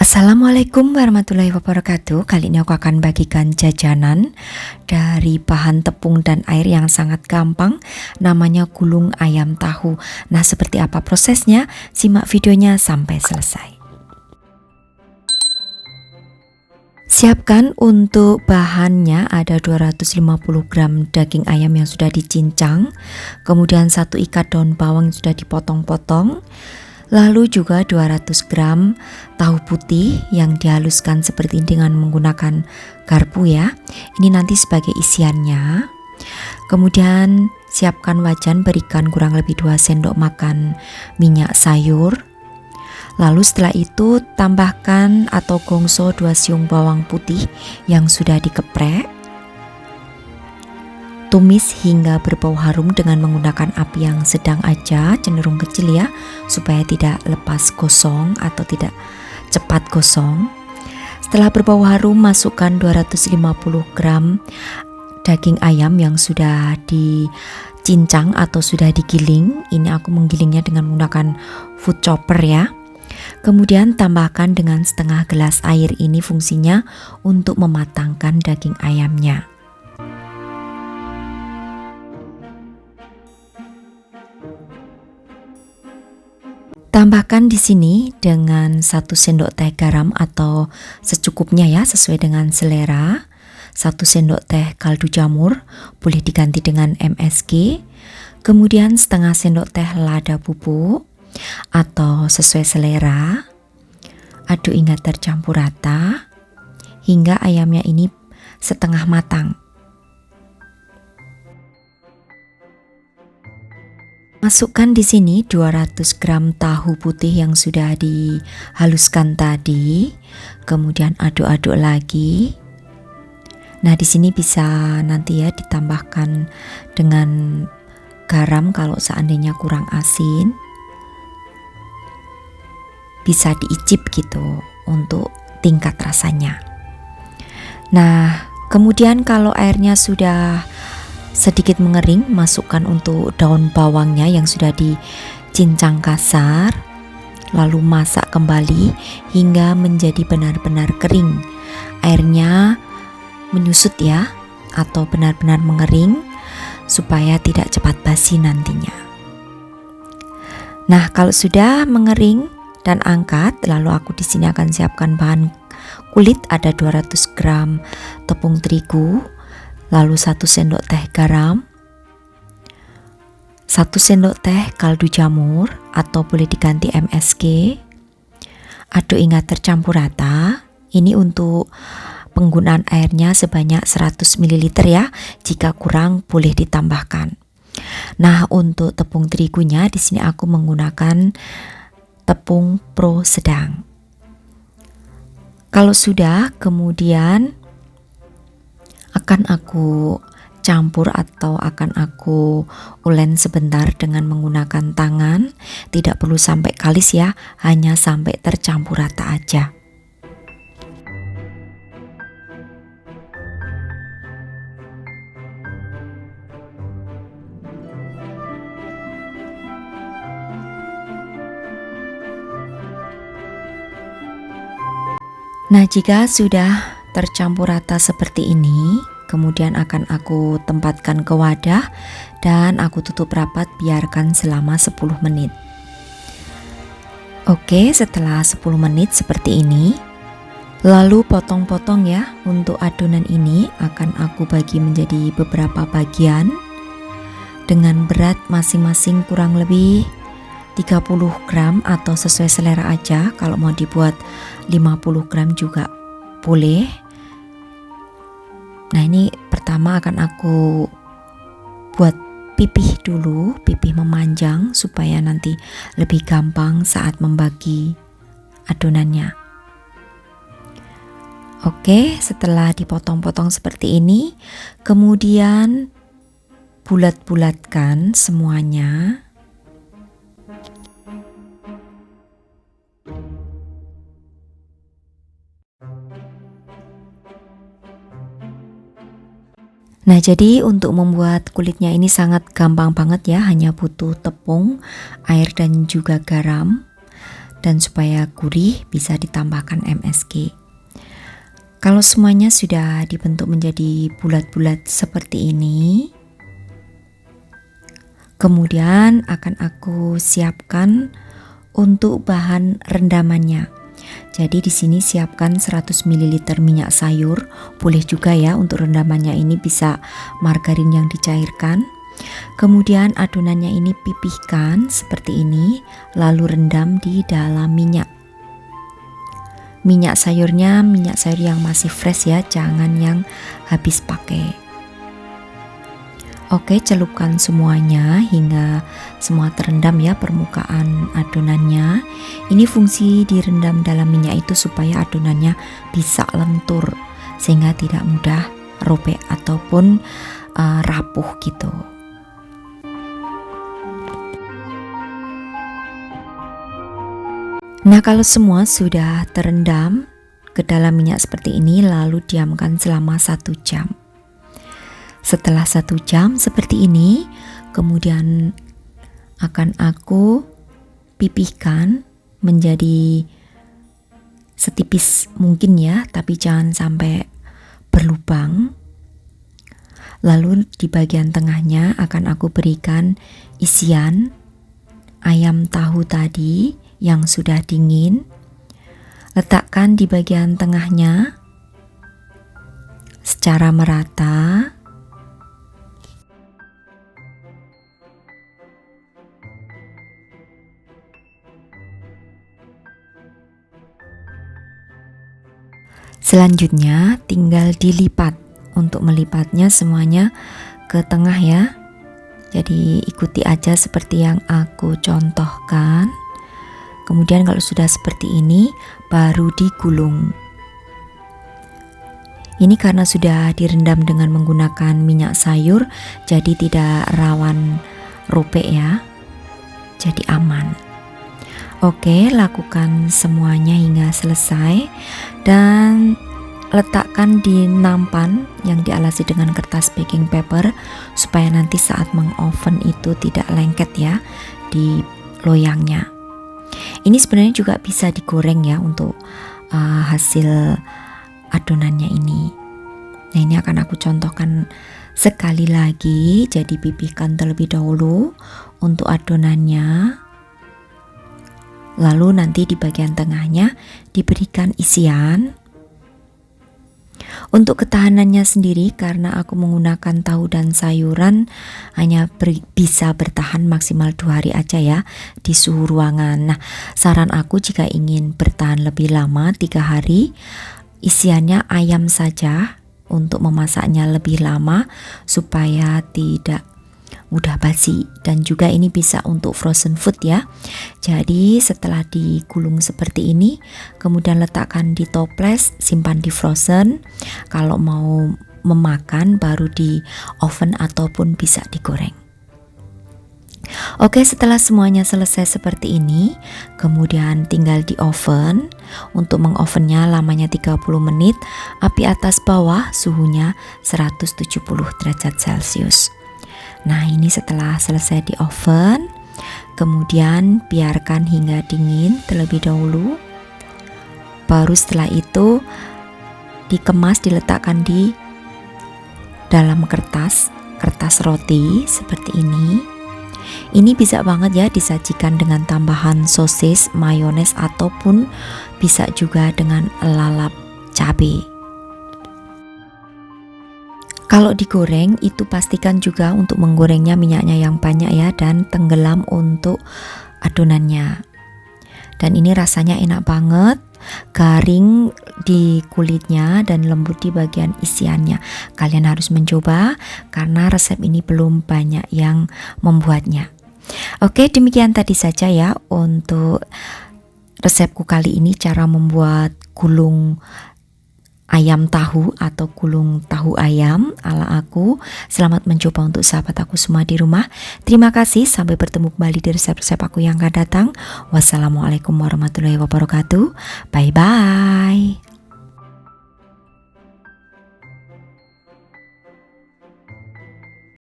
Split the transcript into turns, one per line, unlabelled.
Assalamualaikum warahmatullahi wabarakatuh. Kali ini aku akan bagikan jajanan dari bahan tepung dan air yang sangat gampang, namanya gulung ayam tahu. Nah, seperti apa prosesnya? Simak videonya sampai selesai. Siapkan untuk bahannya ada 250 gram daging ayam yang sudah dicincang, kemudian 1 ikat daun bawang yang sudah dipotong-potong, lalu juga 200 gram tahu putih yang dihaluskan seperti ini dengan menggunakan garpu ya. Ini nanti sebagai isiannya. Kemudian siapkan wajan, berikan kurang lebih 2 sendok makan minyak sayur. Lalu setelah itu tambahkan atau gongso 2 siung bawang putih yang sudah dikeprek. Tumis hingga berbau harum dengan menggunakan api yang sedang aja, cenderung kecil ya, supaya tidak lepas gosong atau tidak cepat gosong. Setelah berbau harum, masukkan 250 gram daging ayam yang sudah dicincang atau sudah digiling. Ini aku menggilingnya dengan menggunakan food chopper ya. Kemudian tambahkan dengan setengah gelas air, ini fungsinya untuk mematangkan daging ayamnya. Tambahkan di sini dengan 1 sendok teh garam atau secukupnya ya, sesuai dengan selera. 1 sendok teh kaldu jamur, boleh diganti dengan MSG. Kemudian setengah sendok teh lada bubuk atau sesuai selera. Aduk hingga tercampur rata hingga ayamnya ini setengah matang. Masukkan di sini 200 gram tahu putih yang sudah dihaluskan tadi. Kemudian aduk-aduk lagi. Nah, di sini bisa nanti ya ditambahkan dengan garam kalau seandainya kurang asin. Bisa diicip gitu untuk tingkat rasanya. Nah, kemudian kalau airnya sudah sedikit mengering, masukkan untuk daun bawangnya yang sudah dicincang kasar, lalu masak kembali hingga menjadi benar-benar kering. Airnya menyusut ya, atau benar-benar mengering supaya tidak cepat basi nantinya. Nah, kalau sudah mengering dan angkat, lalu aku di sini akan siapkan bahan kulit, ada 200 gram tepung terigu, lalu 1 sendok teh garam, 1 sendok teh kaldu jamur atau boleh diganti MSG. Aduk hingga tercampur rata. Ini untuk penggunaan airnya sebanyak 100 ml ya. Jika kurang boleh ditambahkan. Nah, untuk tepung terigunya di sini aku menggunakan tepung pro sedang. Kalau sudah, kemudian akan aku campur atau akan aku ulen sebentar dengan menggunakan tangan. Tidak perlu sampai kalis ya, hanya sampai tercampur rata aja. Nah, jika sudah tercampur rata seperti ini, kemudian akan aku tempatkan ke wadah dan aku tutup rapat, biarkan selama 10 menit. Oke, setelah 10 menit seperti ini, lalu potong-potong ya. Untuk adonan ini akan aku bagi menjadi beberapa bagian dengan berat masing-masing kurang lebih 30 gram atau sesuai selera aja. Kalau mau dibuat 50 gram juga boleh. Nah, ini pertama akan aku buat pipih dulu, pipih memanjang supaya nanti lebih gampang saat membagi adonannya. Oke, setelah dipotong-potong seperti ini, kemudian bulat-bulatkan semuanya. Nah, jadi untuk membuat kulitnya ini sangat gampang banget ya, hanya butuh tepung, air dan juga garam. dan supaya gurih bisa ditambahkan MSG. Kalau semuanya sudah dibentuk menjadi bulat-bulat seperti ini, kemudian akan aku siapkan untuk bahan rendamannya. Jadi di sini siapkan 100 ml minyak sayur, boleh juga ya untuk rendamannya ini bisa margarin yang dicairkan. Kemudian adonannya ini pipihkan seperti ini, lalu rendam di dalam minyak. Minyak sayurnya minyak sayur yang masih fresh ya, jangan yang habis pakai. Oke, celupkan semuanya hingga semua terendam ya permukaan adonannya. Ini fungsi direndam dalam minyak itu supaya adonannya bisa lentur sehingga tidak mudah robek ataupun rapuh gitu. Nah, kalau semua sudah terendam ke dalam minyak seperti ini, lalu diamkan selama 1 jam. Setelah 1 jam seperti ini, kemudian akan aku pipihkan menjadi setipis mungkin ya, tapi jangan sampai berlubang. Lalu di bagian tengahnya akan aku berikan isian ayam tahu tadi yang sudah dingin. Letakkan di bagian tengahnya secara merata. Selanjutnya tinggal dilipat. Untuk melipatnya semuanya ke tengah ya. Jadi ikuti aja seperti yang aku contohkan. Kemudian kalau sudah seperti ini baru digulung. Ini karena sudah direndam dengan menggunakan minyak sayur, jadi tidak rawan robek ya. Jadi aman. Oke, lakukan semuanya hingga selesai dan letakkan di nampan yang dialasi dengan kertas baking paper supaya nanti saat mengoven itu tidak lengket ya di loyangnya. Ini sebenarnya juga bisa digoreng ya untuk hasil adonannya ini. Nah, ini akan aku contohkan sekali lagi. Jadi pipihkan terlebih dahulu untuk adonannya. Lalu nanti di bagian tengahnya diberikan isian. Untuk ketahanannya sendiri, karena aku menggunakan tahu dan sayuran, hanya bisa bertahan maksimal 2 hari aja ya di suhu ruangan. Nah, saran aku jika ingin bertahan lebih lama 3 hari, isiannya ayam saja untuk memasaknya lebih lama supaya tidak mudah basi, dan juga ini bisa untuk frozen food ya. Jadi setelah digulung seperti ini, kemudian letakkan di toples, simpan di frozen. Kalau mau memakan baru di oven ataupun bisa digoreng. Oke, setelah semuanya selesai seperti ini, kemudian tinggal di oven. Untuk mengovennya lamanya 30 menit, api atas bawah, suhunya 170 derajat Celcius. Nah, ini setelah selesai di oven, kemudian biarkan hingga dingin terlebih dahulu. Baru setelah itu dikemas, diletakkan di dalam kertas roti seperti ini. Ini bisa banget ya disajikan dengan tambahan sosis, mayones, ataupun bisa juga dengan lalap cabai. Kalau digoreng itu pastikan juga untuk menggorengnya minyaknya yang banyak ya, dan tenggelam untuk adonannya. Dan ini rasanya enak banget, garing di kulitnya dan lembut di bagian isiannya. Kalian harus mencoba karena resep ini belum banyak yang membuatnya. Oke, demikian tadi saja ya untuk resepku kali ini, cara membuat gulung ayam tahu atau gulung tahu ayam ala aku. Selamat mencoba untuk sahabat aku semua di rumah. Terima kasih, sampai bertemu kembali di resep-resep aku yang akan datang. Wassalamualaikum warahmatullahi wabarakatuh. Bye bye.